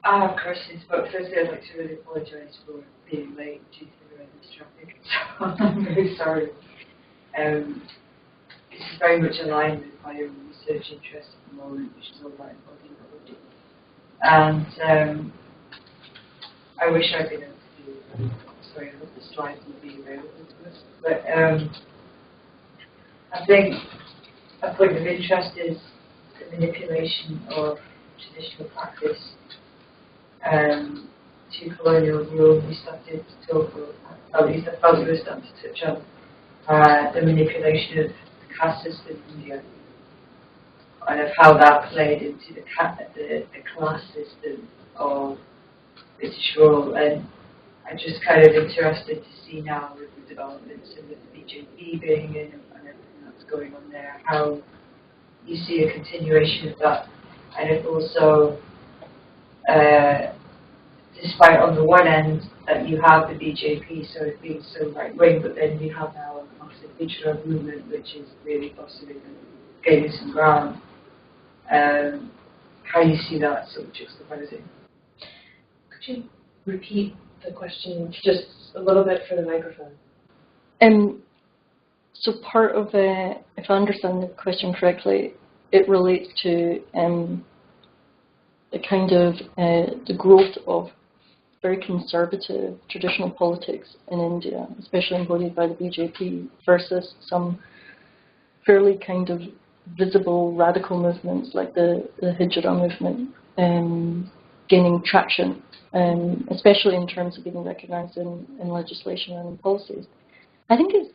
I have questions, but firstly I'd like to really apologise for being late due to the horrendous traffic, so I'm very sorry. This is very much aligned with my own research interest at the moment, which is all about embodied knowledge. And I wish I'd been able to do that. Sorry, I hope the slides will be available to us. But I think a point of interest is the manipulation of traditional practice to colonial rule. We started to talk about, at least I felt we were starting to touch on the manipulation of the caste system in India and of how that played into the class system of British rule. And I'm just kind of interested to see now with the developments and with the BJP being in and everything that's going on there, how you see a continuation of that. And if also, despite on the one end that you have the BJP so it being so right wing, but then you have now a massive hijra movement which is really possibly gaining some ground. How you see that sort of juxtaposing? Could you repeat the question just a little bit for the microphone? So part of if I understand the question correctly, it relates to the kind of the growth of very conservative traditional politics in India, especially embodied by the BJP, versus some fairly kind of visible radical movements like the Hijra movement gaining traction, especially in terms of being recognised in legislation and in policies. I think it's,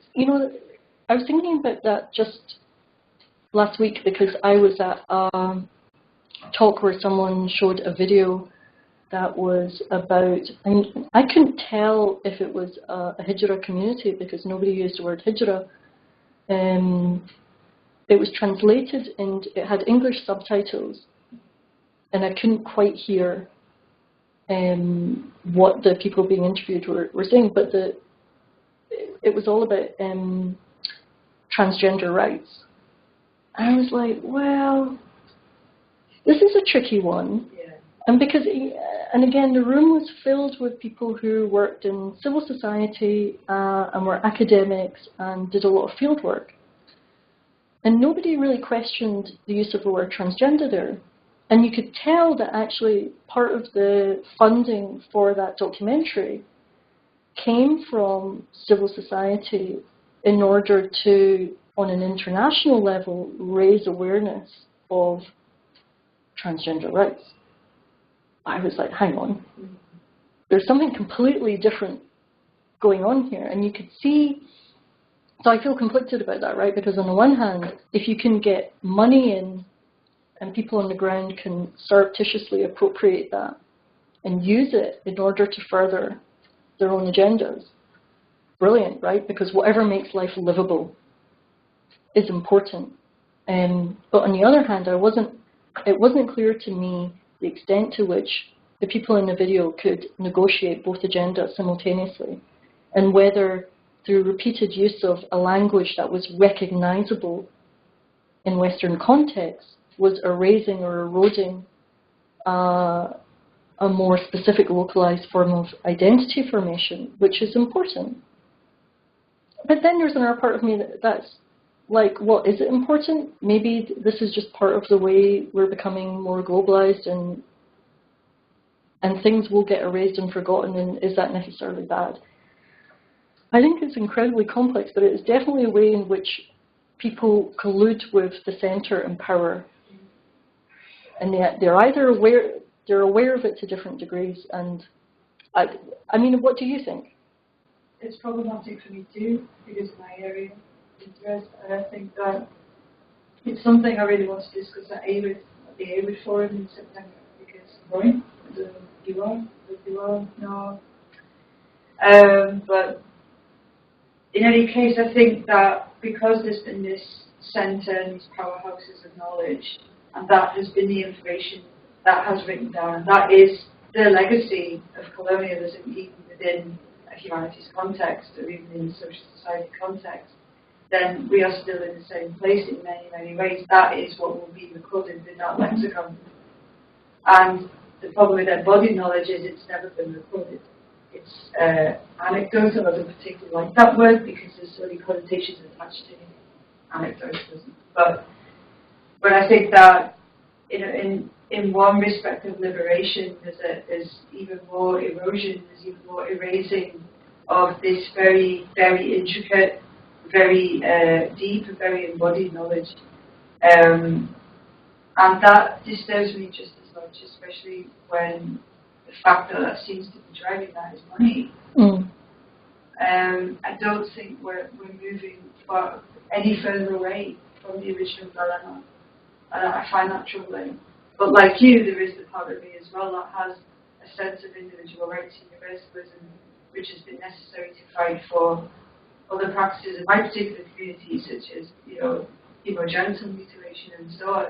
I was thinking about that just last week because I was at a talk where someone showed a video that was about, and I couldn't tell if it was a Hijra community because nobody used the word Hijra. It was translated and it had English subtitles, and I couldn't quite hear what the people being interviewed were saying, but it was all about transgender rights. And I was like, well, this is a tricky one. Yeah. And because, and again, the room was filled with people who worked in civil society and were academics and did a lot of field work. And nobody really questioned the use of the word transgender there. And you could tell that actually part of the funding for that documentary came from civil society in order to, on an international level, raise awareness of transgender rights. I was like, hang on. There's something completely different going on here. And you could see, so I feel conflicted about that, right? Because on the one hand, if you can get money in and people on the ground can surreptitiously appropriate that and use it in order to further their own agendas, brilliant, right? Because whatever makes life livable is important. But on the other hand, it wasn't clear to me the extent to which the people in the video could negotiate both agendas simultaneously, and whether through repeated use of a language that was recognizable in Western contexts was erasing or eroding a more specific localized form of identity formation, which is important. But then there's another part of me that's like, well, is it important? Maybe this is just part of the way we're becoming more globalized, and things will get erased and forgotten, and is that necessarily bad? I think it's incredibly complex, but it is definitely a way in which people collude with the center in power. And they're either aware of it to different degrees, and I mean, what do you think? It's problematic for me too, because of my area of interest, and I think that it's something I really want to discuss at the AWID forum in September, because Brian, you are no. But in any case, I think that because there's been this centre and these powerhouses of knowledge, and that has been the information that has written down, that is the legacy of colonialism, even within a humanities context or even in a social society context, then we are still in the same place in many, many ways. That is what will be recorded in that lexicon. And the problem with embodied knowledge is it's never been recorded. It's anecdotal. I don't particularly like that word because there's so many connotations attached to it. Anecdotalism. But I think that in one respect of liberation, there's even more erosion, there's even more erasing of this very, very intricate, very deep and very embodied knowledge. And that disturbs me just as much, especially when the factor that seems to be driving that is money. I don't think we're moving any further away from the original dilemma. And I find that troubling. But like you, there is the part of me as well that has a sense of individual rights and universalism, which has been necessary to fight for other practices in my particular community, such as, genital mutilation and so on.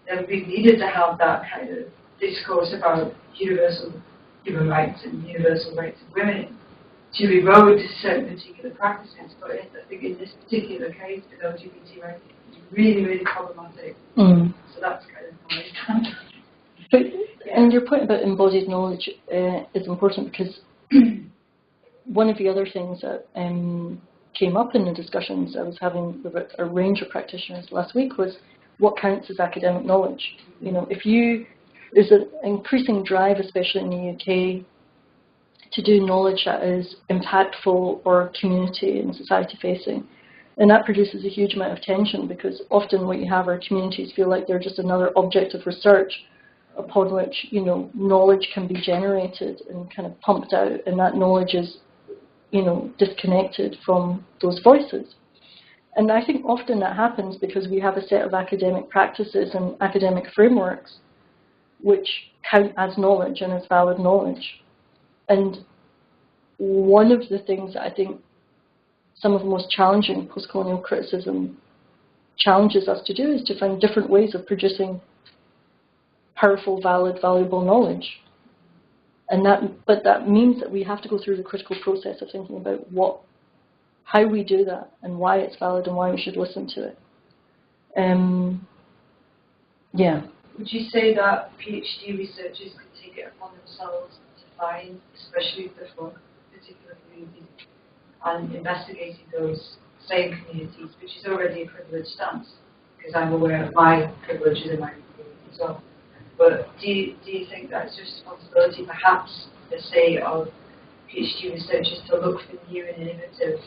And we've needed to have that kind of discourse about universal human rights and universal rights of women to erode certain particular practices. But I think in this particular case, with LGBT rights, it's really, really problematic. So that's kind of my stand. But, and your point about embodied knowledge is important because one of the other things that came up in the discussions I was having with a range of practitioners last week was what counts as academic knowledge. There's an increasing drive, especially in the UK, to do knowledge that is impactful or community and society facing. And that produces a huge amount of tension because often what you have are communities feel like they're just another object of research upon which, knowledge can be generated and kind of pumped out, and that knowledge is, disconnected from those voices. And I think often that happens because we have a set of academic practices and academic frameworks which count as knowledge and as valid knowledge. And one of the things that I think some of the most challenging postcolonial criticism challenges us to do is to find different ways of producing powerful, valid, valuable knowledge. But that means that we have to go through the critical process of thinking about how we do that and why it's valid and why we should listen to it. Would you say that PhD researchers could take it upon themselves to find, especially if they're from particular communities, and investigating those same communities, which is already a privileged stance, because I'm aware of my privileges in my community as well. But do you think that's a responsibility, perhaps, let's say, of PhD researchers to look for new and innovative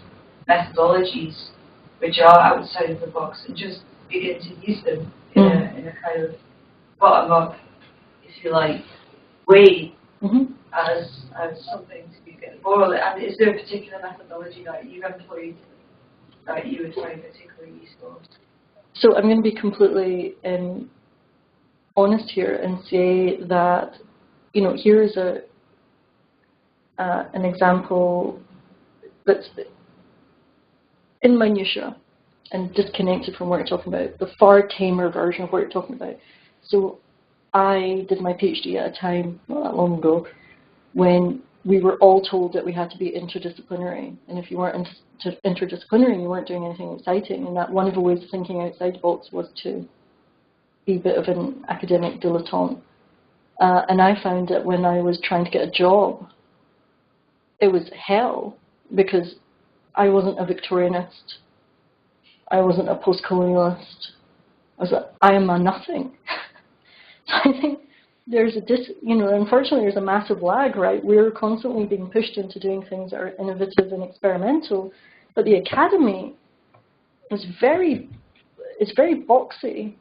methodologies which are outside of the box and just begin to use them in a kind of bottom-up, if you like, way as something to be getting moral? And is there a particular methodology that you've employed that you would find particularly useful? So I'm going to be completely honest here and say that, here is an example that's in minutiae and disconnected from what you're talking about, the far tamer version of what you're talking about. So I did my PhD at a time, not that long ago, when we were all told that we had to be interdisciplinary. And if you weren't interdisciplinary, you weren't doing anything exciting. And that one of the ways of thinking outside the box was to be a bit of an academic dilettante. And I found that when I was trying to get a job, it was hell because I wasn't a Victorianist. I wasn't a postcolonialist. I am a nothing. So I think there's unfortunately there's a massive lag, right? We're constantly being pushed into doing things that are innovative and experimental, but the academy is very boxy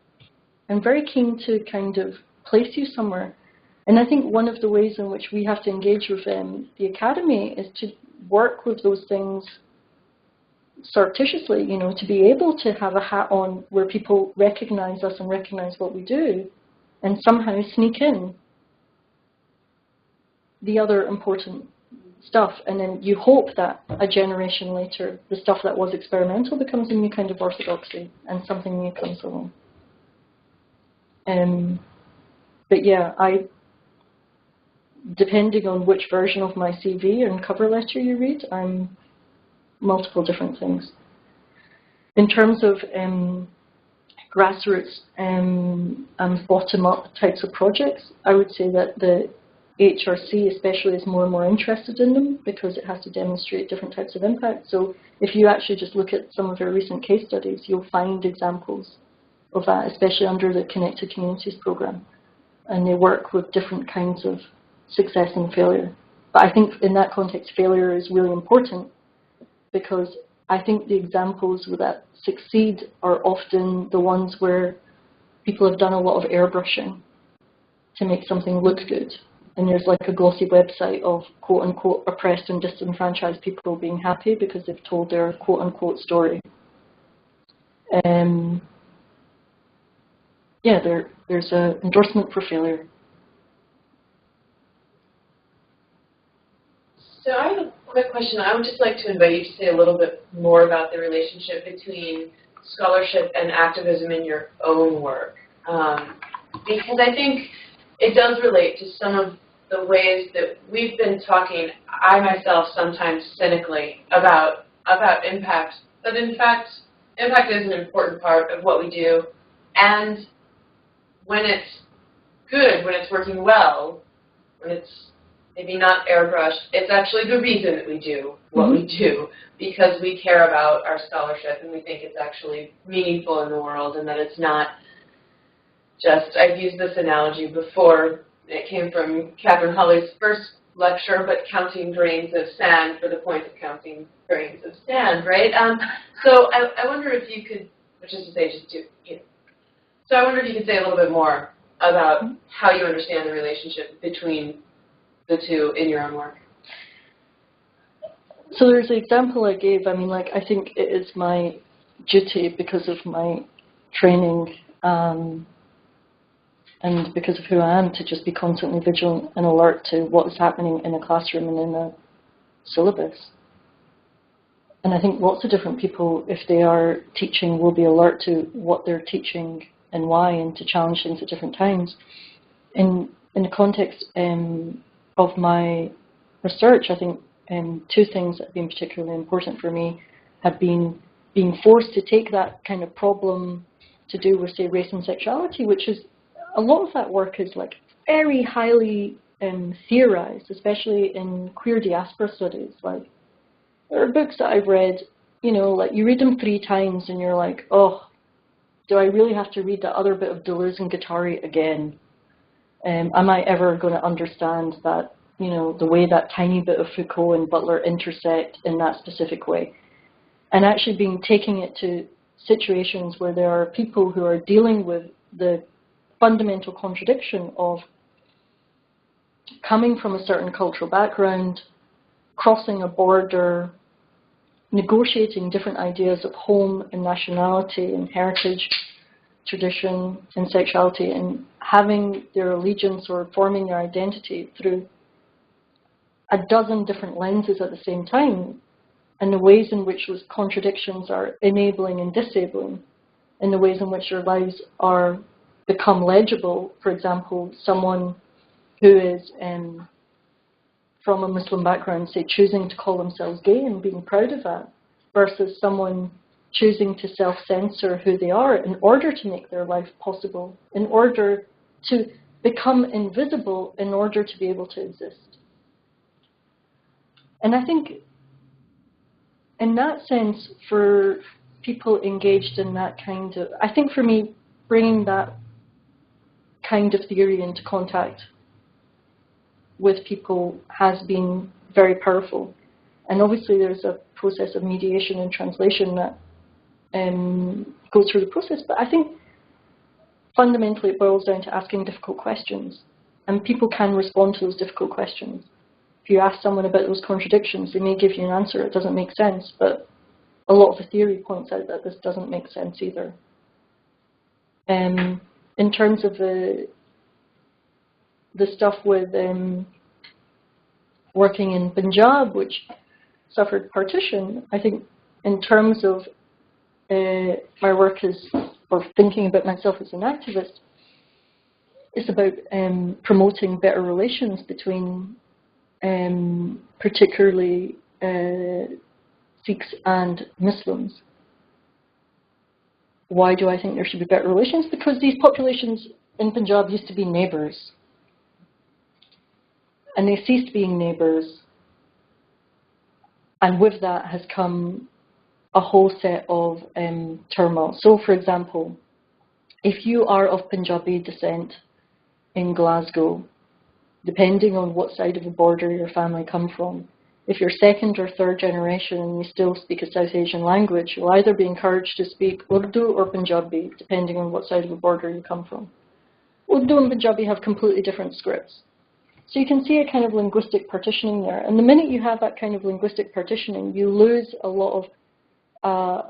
and very keen to kind of place you somewhere. And I think one of the ways in which we have to engage with the academy is to work with those things surreptitiously, to be able to have a hat on where people recognize us and recognize what we do and somehow sneak in the other important stuff. And then you hope that a generation later, the stuff that was experimental becomes a new kind of orthodoxy and something new comes along. But yeah, depending on which version of my CV and cover letter you read, I'm multiple different things. In terms of grassroots and bottom-up types of projects. I would say that the HRC especially is more and more interested in them because it has to demonstrate different types of impact. So if you actually just look at some of our recent case studies, you'll find examples of that, especially under the Connected Communities program. And they work with different kinds of success and failure. But I think in that context, failure is really important because I think the examples that succeed are often the ones where people have done a lot of airbrushing to make something look good. And there's like a glossy website of quote-unquote oppressed and disenfranchised people being happy because they've told their quote-unquote story. Yeah, there's an endorsement for failure. So I have a quick question. I would just like to invite you to say a little bit more about the relationship between scholarship and activism in your own work. Because I think it does relate to some of the ways that we've been talking, I myself sometimes cynically, about impact. But in fact, impact is an important part of what we do. And when it's good, when it's working well, when it's maybe not airbrushed, it's actually the reason that we do what we do, because we care about our scholarship and we think it's actually meaningful in the world and that it's not just, I've used this analogy before, it came from Catherine Hawley's first lecture, but counting grains of sand for the point of counting grains of sand, right? So I wonder if you could, which is to say just do, so I wonder if you could say a little bit more about how you understand the relationship between the two in your own work. So there's the example I gave. I mean, like, I think it is my duty because of my training and because of who I am to just be constantly vigilant and alert to what is happening in a classroom and in a syllabus. And I think lots of different people, if they are teaching, will be alert to what they're teaching and why, and to challenge things at different times. In the context of my research, I think two things that have been particularly important for me have been being forced to take that kind of problem to do with, say, race and sexuality, which is, a lot of that work is like very highly theorized, especially in queer diaspora studies. Like, there are books that I've read, like you read them 3 times and you're like, oh, do I really have to read that other bit of Deleuze and Guattari again? Am I ever going to understand that, the way that tiny bit of Foucault and Butler intersect in that specific way? And actually taking it to situations where there are people who are dealing with the fundamental contradiction of coming from a certain cultural background, crossing a border, negotiating different ideas of home and nationality and heritage, tradition and sexuality, and having their allegiance or forming their identity through a dozen different lenses at the same time, and the ways in which those contradictions are enabling and disabling, and the ways in which their lives are become legible. For example, someone who is from a Muslim background, say, choosing to call themselves gay and being proud of that, versus someone choosing to self-censor who they are in order to make their life possible, in order to become invisible, in order to be able to exist. And I think, in that sense, for people engaged in that kind of, I think for me, bringing that kind of theory into contact with people has been very powerful. And obviously there's a process of mediation and translation that goes through the process, but I think fundamentally it boils down to asking difficult questions, and people can respond to those difficult questions. If you ask someone about those contradictions, they may give you an answer, it doesn't make sense, but a lot of the theory points out that this doesn't make sense either. In terms of the stuff with working in Punjab, which suffered partition, I think in terms of my work or thinking about myself as an activist, it's about promoting better relations between particularly Sikhs and Muslims. Why do I think there should be better relations? Because these populations in Punjab used to be neighbours. And they ceased being neighbours. And with that has come a whole set of turmoil. So, for example, if you are of Punjabi descent in Glasgow, depending on what side of the border your family come from, if you're second or third generation and you still speak a South Asian language, you'll either be encouraged to speak Urdu or Punjabi, depending on what side of the border you come from. Urdu and Punjabi have completely different scripts. So you can see a kind of linguistic partitioning there. And the minute you have that kind of linguistic partitioning, you lose a lot of,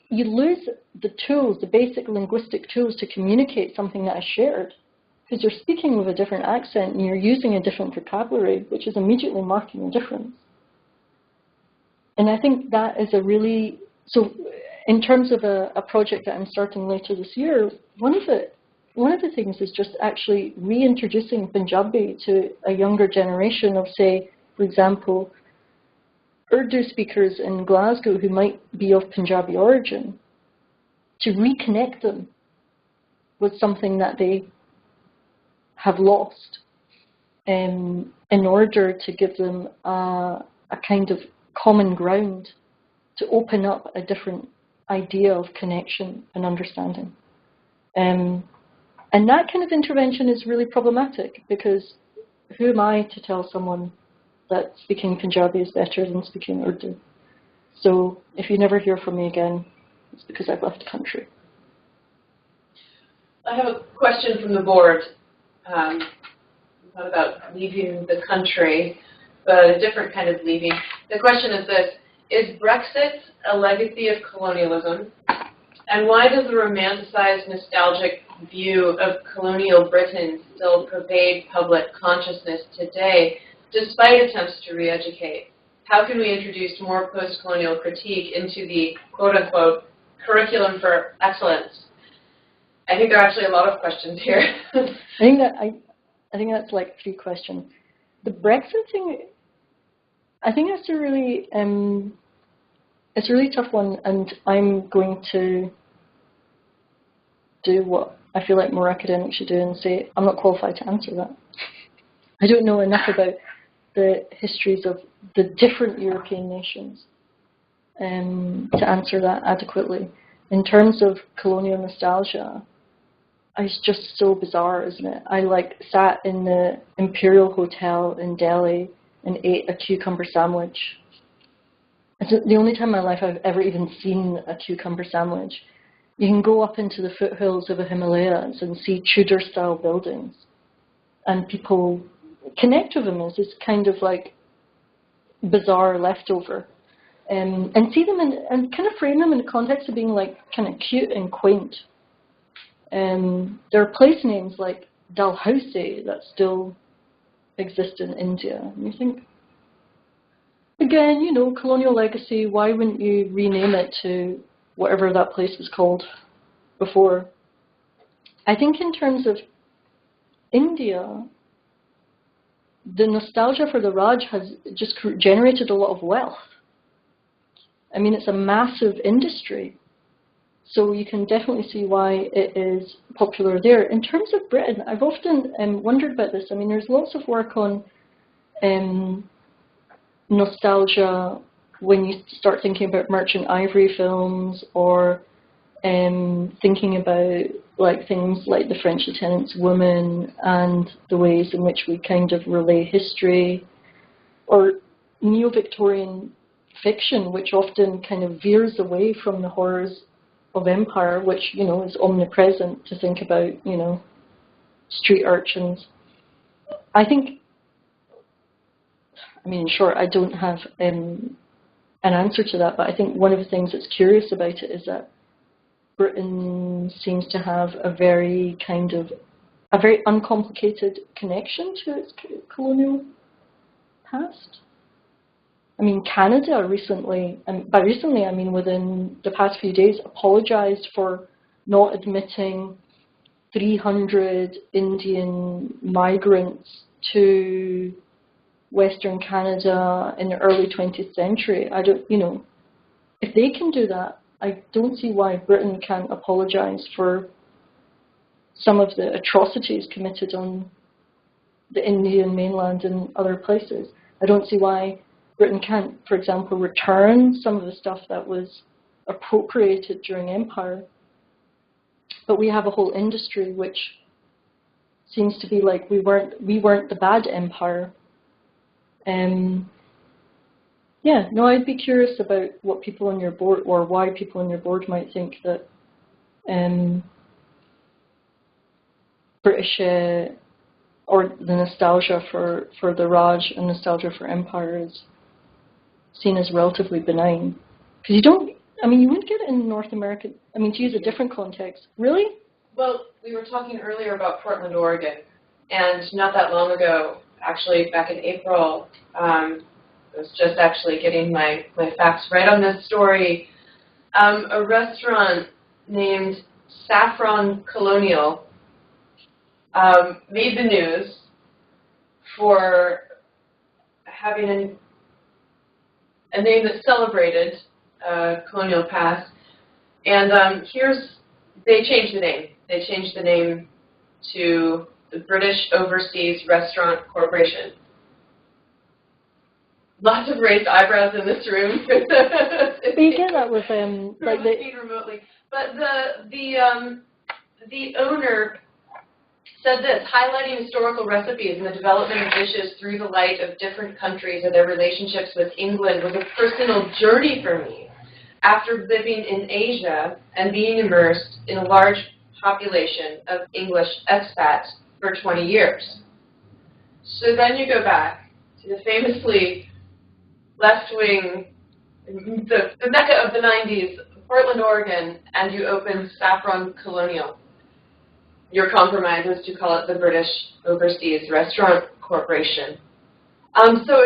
you lose the tools, the basic linguistic tools to communicate something that is shared. Because you're speaking with a different accent and you're using a different vocabulary, which is immediately marking a difference. And I think that is a really, so in terms of a project that I'm starting later this year, one of the things is just actually reintroducing Punjabi to a younger generation of, say, for example, Urdu speakers in Glasgow who might be of Punjabi origin, to reconnect them with something that they have lost in order to give them a kind of common ground to open up a different idea of connection and understanding. And that kind of intervention is really problematic because who am I to tell someone that speaking Punjabi is better than speaking Urdu? So if you never hear from me again, it's because I've left the country. I have a question from the board. Not about leaving the country, but a different kind of leaving. The question is this: is Brexit a legacy of colonialism? And why does the romanticized, nostalgic view of colonial Britain still pervade public consciousness today, despite attempts to re-educate? How can we introduce more post-colonial critique into the quote-unquote curriculum for excellence? I think there are actually a lot of questions here. I think that's like 3 questions. The Brexit thing, I think that's a really, it's a really tough one, and I'm going to do what I feel like more academics should do and say, I'm not qualified to answer that. I don't know enough about the histories of the different European nations to answer that adequately. In terms of colonial nostalgia, it's just so bizarre, isn't it? I sat in the Imperial Hotel in Delhi and ate a cucumber sandwich. It's the only time in my life I've ever even seen a cucumber sandwich. You can go up into the foothills of the Himalayas and see Tudor-style buildings, and people connect with them as this kind of like bizarre leftover, and see them and kind of frame them in the context of being like kind of cute and quaint. There are place names like Dalhousie that still exist in India. And you think, again, you know, Colonial Legacy, why wouldn't you rename it to whatever that place was called before? I think in terms of India, the nostalgia for the Raj has just generated a lot of wealth. I mean, it's a massive industry. So you can definitely see why it is popular there. In terms of Britain, I've often wondered about this. I mean, there's lots of work on nostalgia when you start thinking about merchant ivory films, or thinking about like things like The French Lieutenant's Woman and the ways in which we kind of relay history, or neo-Victorian fiction, which often kind of veers away from the horrors of empire, which, you know, is omnipresent, to think about, you know, street urchins. I think, I mean, in short, I don't have an answer to that, but I think one of the things that's curious about it is that Britain seems to have a very uncomplicated connection to its colonial past. I mean, Canada recently, and by recently I mean within the past few days, apologized for not admitting 300 Indian migrants to Western Canada in the early 20th century. I don't, you know, if they can do that, I don't see why Britain can't apologise for some of the atrocities committed on the Indian mainland and other places. I don't see why Britain can't, for example, return some of the stuff that was appropriated during empire. But we have a whole industry which seems to be like we weren't the bad empire. Yeah, no, I'd be curious about what people on your board, or why people on your board might think that British or the nostalgia for the Raj and nostalgia for empire is seen as relatively benign. Because you don't, I mean, you wouldn't get it in North America. I mean, to use a different context. Really? Well, we were talking earlier about Portland, Oregon, and not that long ago, actually back in April, I was just actually getting my facts right on this story. A restaurant named Saffron Colonial made the news for having a name that celebrated colonial past. And they changed the name. They changed the name to the British Overseas Restaurant Corporation. Lots of raised eyebrows in this room. But you get that with like remotely. But the owner said this, highlighting historical recipes and the development of dishes through the light of different countries and their relationships with England was a personal journey for me. After living in Asia and being immersed in a large population of English expats for 20 years. So then you go back to the famously left-wing, the mecca of the 90s, Portland, Oregon, and you open Saffron Colonial. Your compromise was to call it the British Overseas Restaurant Corporation. So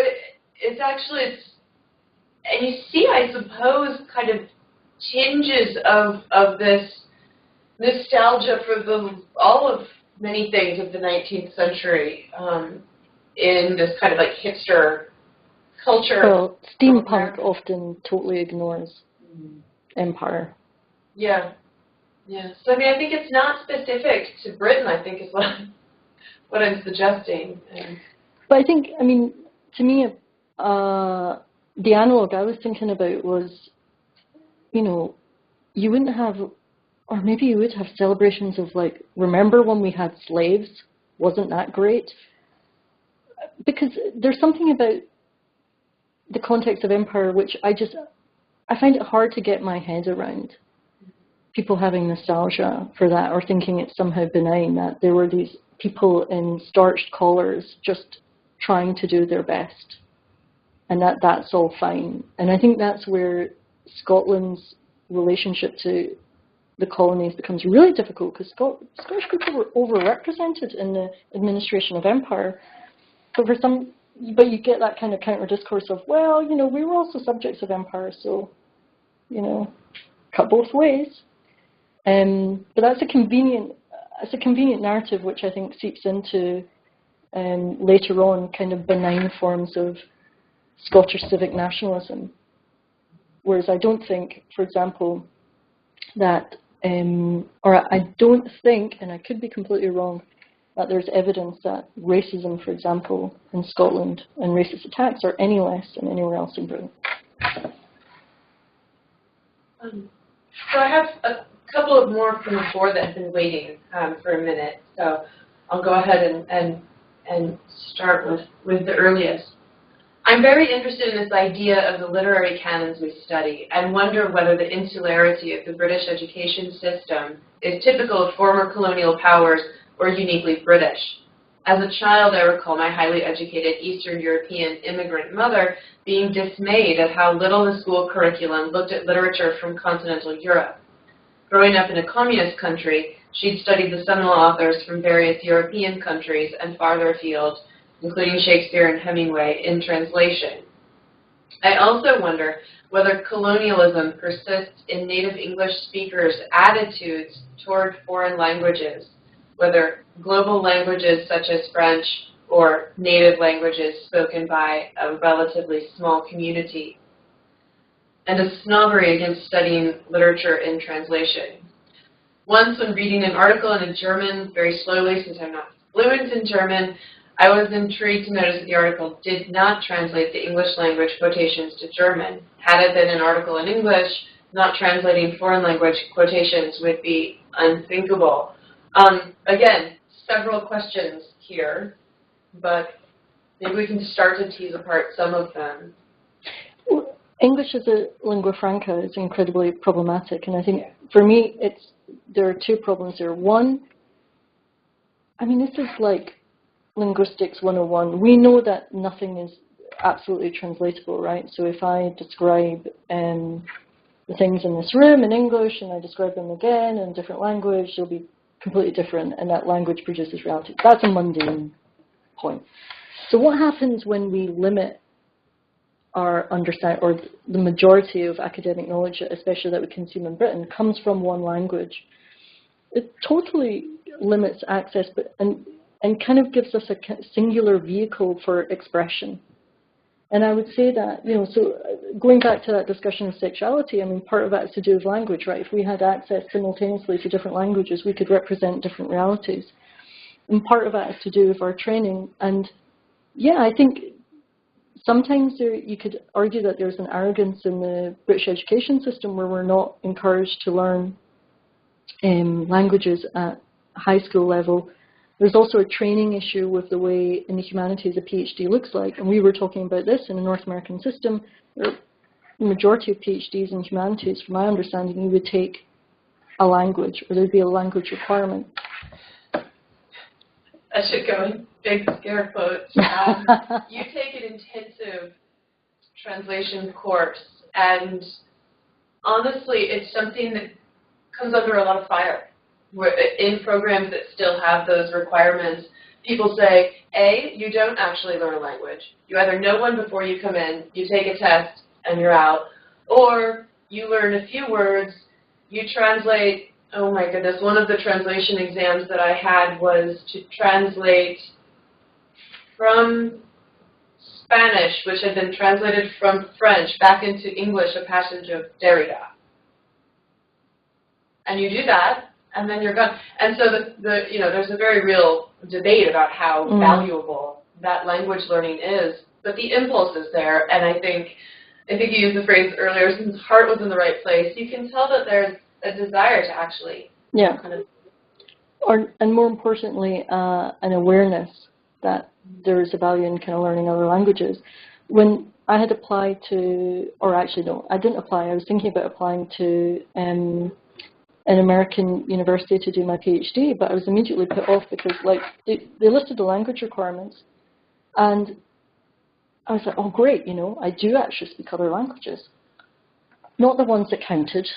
it's actually, and you see, I suppose, kind of tinges of this nostalgia for all of many things of the 19th century in this kind of like hipster culture. Well, steampunk often totally ignores empire. Yeah. Yeah. So I mean, I think it's not specific to Britain, I think is what I'm suggesting. But I think, I mean, to me, the analog I was thinking about was, you know, you wouldn't have, or maybe you would have celebrations of like, remember when we had slaves? Wasn't that great? Because there's something about the context of empire which I find it hard to get my head around. People having nostalgia for that or thinking it's somehow benign, that there were these people in starched collars just trying to do their best and that's all fine. And I think that's where Scotland's relationship to the colonies becomes really difficult, because Scottish people were overrepresented in the administration of empire. But you get that kind of counter discourse of, well, you know, we were also subjects of empire, so, you know, cut both ways. But that's a convenient narrative which I think seeps into later on kind of benign forms of Scottish civic nationalism. Whereas I don't think, for example, that, or I don't think, and I could be completely wrong, that there's evidence that racism, for example, in Scotland and racist attacks are any less than anywhere else in Britain. So I have a couple of more from the board that have been waiting for a minute. So I'll go ahead and start with the earliest. I'm very interested in this idea of the literary canons we study and wonder whether the insularity of the British education system is typical of former colonial powers or uniquely British. As a child, I recall my highly educated Eastern European immigrant mother being dismayed at how little the school curriculum looked at literature from continental Europe. Growing up in a communist country, she'd studied the seminal authors from various European countries and farther afield, including Shakespeare and Hemingway, in translation. I also wonder whether colonialism persists in native English speakers' attitudes toward foreign languages, whether global languages such as French or native languages spoken by a relatively small community. and a snobbery against studying literature in translation. Once, when reading an article in German very slowly, since I'm not fluent in German, I was intrigued to notice that the article did not translate the English language quotations to German. Had it been an article in English, not translating foreign language quotations would be unthinkable. Again, several questions here, but maybe we can start to tease apart some of them. Well, English as a lingua franca is incredibly problematic, and I think for me there are two problems there. One, I mean, this is like linguistics 101. We know that nothing is absolutely translatable, right? So if I describe the things in this room in English and I describe them again in a different language, they'll be completely different, and that language produces reality. That's a mundane point. So what happens when we limit our understanding, or the majority of academic knowledge, especially that we consume in Britain, comes from one language? It totally limits access, and kind of gives us a singular vehicle for expression. And I would say that, so going back to that discussion of sexuality, I mean, part of that is to do with language, right? If we had access simultaneously to different languages, we could represent different realities. And part of that is to do with our training. And yeah, I think sometimes you could argue that there's an arrogance in the British education system where we're not encouraged to learn languages at high school level. There's also a training issue with the way in the humanities a PhD looks like, and we were talking about this in the North American system. The majority of PhDs in humanities, from my understanding, you would take a language, or there'd be a language requirement. That should go in big scare quotes. You take an intensive translation course, and honestly, it's something that comes under a lot of fire. In programs that still have those requirements, people say, A, you don't actually learn a language. You either know one before you come in, you take a test, and you're out, or you learn a few words, you translate. Oh my goodness, one of the translation exams that I had was to translate from Spanish, which had been translated from French back into English, a passage of Derrida. And you do that, and then you're gone. And so there's a very real debate about how valuable that language learning is, but the impulse is there, and I think you used the phrase earlier, since his heart was in the right place, you can tell that there's a desire to actually kind of... And more importantly, an awareness that there is a value in kind of learning other languages. When I had applied to, or actually no, I didn't apply, I was thinking about applying to an American university to do my PhD, but I was immediately put off because they listed the language requirements, and I was like, oh great, I do actually speak other languages. Not the ones that counted.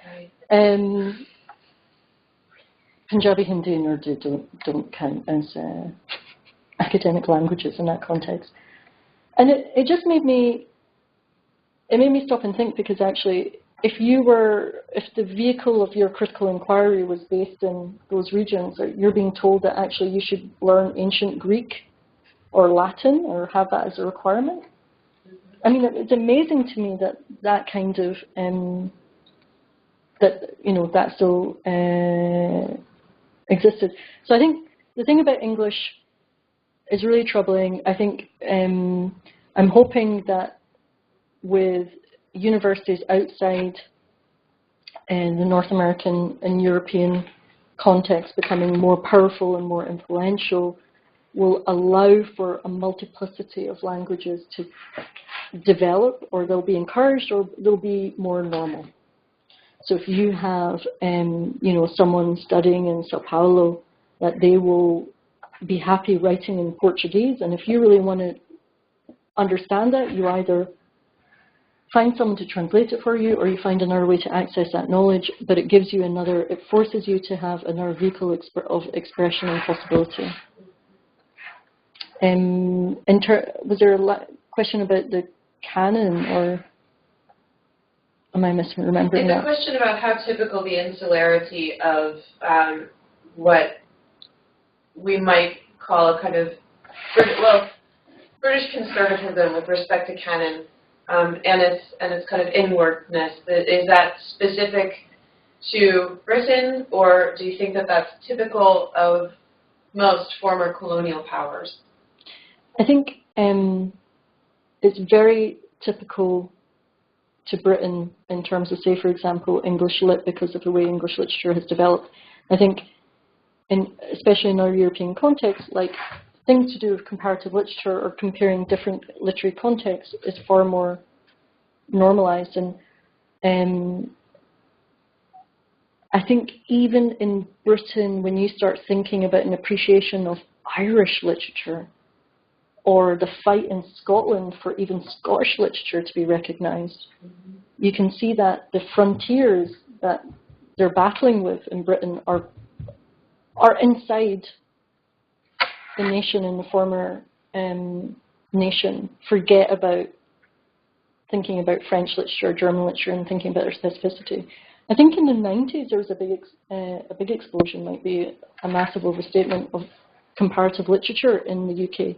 Right. Punjabi, Hindi and Urdu don't count as academic languages in that context. And it just made me stop and think, because actually if the vehicle of your critical inquiry was based in those regions, you're being told that actually you should learn ancient Greek or Latin or have that as a requirement. I mean, it's amazing to me that kind of, that still existed. So I think the thing about English is really troubling. I think I'm hoping that with universities outside the North American and European context becoming more powerful and more influential, will allow for a multiplicity of languages to develop, or they'll be encouraged, or they'll be more normal. So if you have someone studying in Sao Paulo, that they will be happy writing in Portuguese, and if you really want to understand that, you either find someone to translate it for you, or you find another way to access that knowledge, but it gives you it forces you to have another vehicle of expression and possibility. Was there a question about the canon, or am I misremembering that? It's a question about how typical the insularity of what we might call a kind of, British conservatism with respect to canon and its kind of inwardness. Is that specific to Britain, or do you think that that's typical of most former colonial powers? I think it's very typical to Britain in terms of, say, for example, English lit, because of the way English literature has developed. I think, especially in our European context, like things to do with comparative literature or comparing different literary contexts is far more normalized. And I think even in Britain, when you start thinking about an appreciation of Irish literature, or the fight in Scotland for even Scottish literature to be recognised, you can see that the frontiers that they're battling with in Britain are inside the nation and the former nation. Forget about thinking about French literature, German literature, and thinking about their specificity. I think in the 90s there was a big explosion, might be a massive overstatement, of comparative literature in the UK.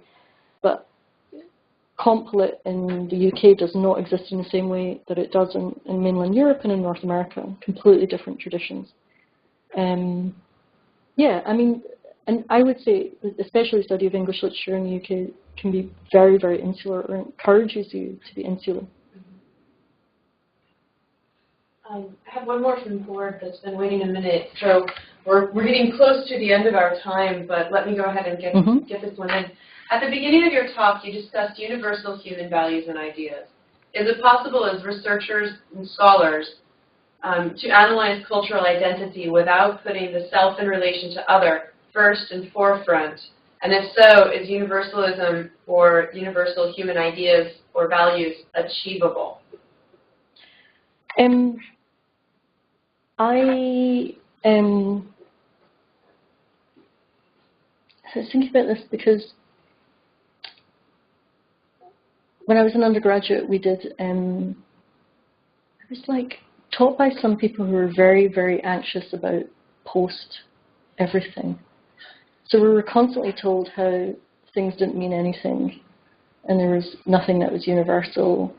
But comp lit in the UK does not exist in the same way that it does in mainland Europe and in North America. Completely different traditions. Yeah, I mean, and I would say, especially the study of English literature in the UK can be very, very insular, or encourages you to be insular. I have one more from the board that's been waiting a minute. So we're getting close to the end of our time, but let me go ahead and get this one in. At the beginning of your talk, you discussed universal human values and ideas. Is it possible as researchers and scholars to analyze cultural identity without putting the self in relation to other first and forefront? And if so, is universalism or universal human ideas or values achievable? I was thinking about this because when I was an undergraduate, we did, I was like taught by some people who were very, very anxious about post everything. So we were constantly told how things didn't mean anything and there was nothing that was universal,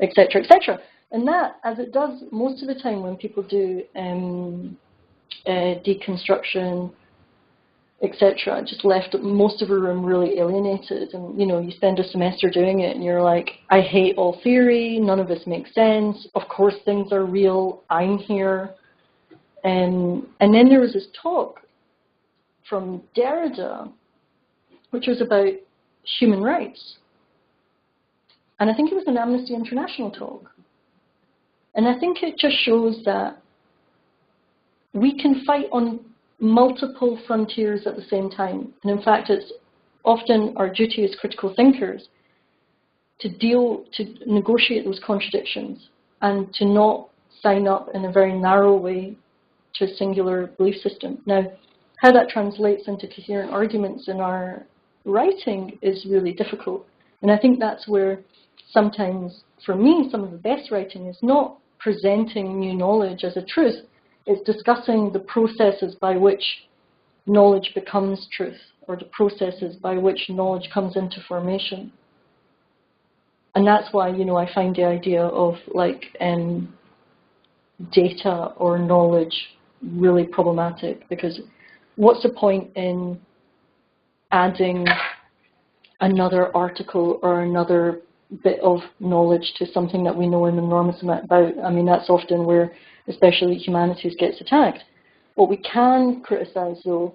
etc., etc. And that, as it does most of the time when people do deconstruction, etc., just left most of a room really alienated. And, you know, you spend a semester doing it and you're like, I hate all theory, none of this makes sense, of course things are real, I'm here. And then there was this talk from Derrida, which was about human rights. And I think it was an Amnesty International talk. And I think it just shows that we can fight on multiple frontiers at the same time. And in fact, it's often our duty as critical thinkers to negotiate those contradictions and to not sign up in a very narrow way to a singular belief system. Now, how that translates into coherent arguments in our writing is really difficult. And I think that's where sometimes, for me, some of the best writing is not presenting new knowledge as a truth. It's discussing the processes by which knowledge becomes truth, or the processes by which knowledge comes into formation. And that's why, you know, I find the idea of like data or knowledge really problematic, because what's the point in adding another article or another bit of knowledge to something that we know an enormous amount about? I mean, that's often where, especially humanities, gets attacked. What we can criticize, though,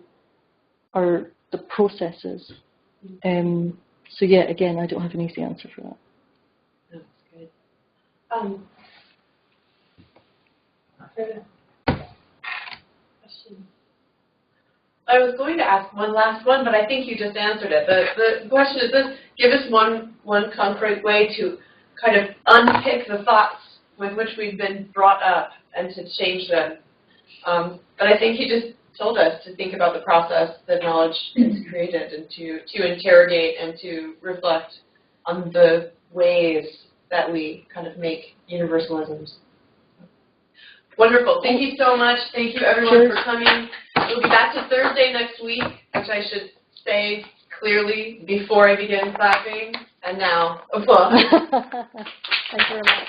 are the processes. So yeah, again, I don't have an easy answer for that. That's good. Question. I was going to ask one last one, but I think you just answered it. The question is this: give us one concrete way to kind of unpick the thoughts with which we've been brought up and to change them. But I think you just told us to think about the process that knowledge is created, and to interrogate and to reflect on the ways that we kind of make universalisms. Wonderful. Thank you so much. Thank you, everyone, for coming. We'll be back to Thursday next week, which I should say clearly before I begin clapping. And now, applause. Thank you very much.